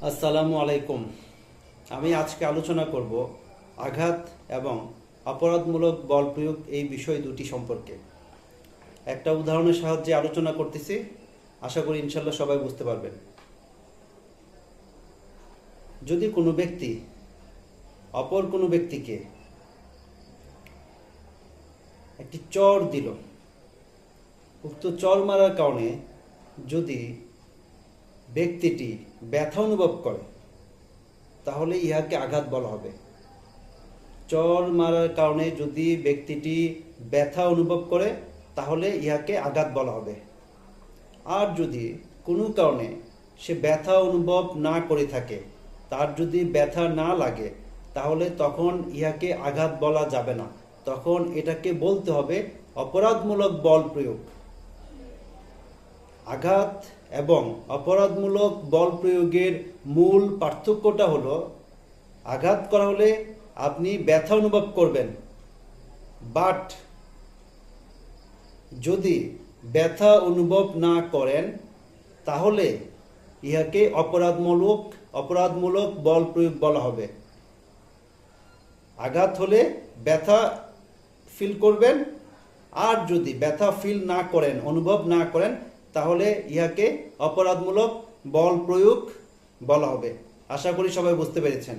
আসসালামু আলাইকুম। আমি আজকে আলোচনা করব আঘাত এবং অপরাধমূলক বল প্রয়োগ এই বিষয় দুটি সম্পর্কে। একটা উদাহরণের সাহায্যে আলোচনা করতেছি, আশা করি ইনশাল্লাহ সবাই বুঝতে পারবেন। যদি কোনো ব্যক্তি অপর কোনো ব্যক্তিকে একটি চর দিল, উক্ত চর মারার কারণে যদি ব্যক্তিটি ব্যথা অনুভব করে তাহলে ইহাকে আঘাত বলা হবে। চর মারার কারণে যদি ব্যক্তিটি ব্যথা অনুভব করে তাহলে ইহাকে আঘাত বলা হবে। আর যদি কোনো কারণে সে ব্যথা অনুভব না করে থাকে, তার যদি ব্যথা না লাগে, তাহলে তখন ইহাকে আঘাত বলা যাবে না, তখন এটাকে বলতে হবে অপরাধমূলক বল প্রয়োগ। আঘাত এবং অপরাধমূলক বল প্রয়োগের মূল পার্থক্যটা হলো, আঘাত করা হলে আপনি ব্যথা অনুভব করবেন, বাট যদি ব্যথা অনুভব না করেন তাহলে ইহাকে অপরাধমূলক বল প্রয়োগ বলা হবে। আঘাত হলে ব্যথা ফিল করবেন, আর যদি ব্যথা ফিল না করেন, অনুভব না করেন, তাহলে ইহাকে অপরাধমূলক বল প্রয়োগ বলা হবে। আশা করি সবাই বুঝতে পেরেছেন।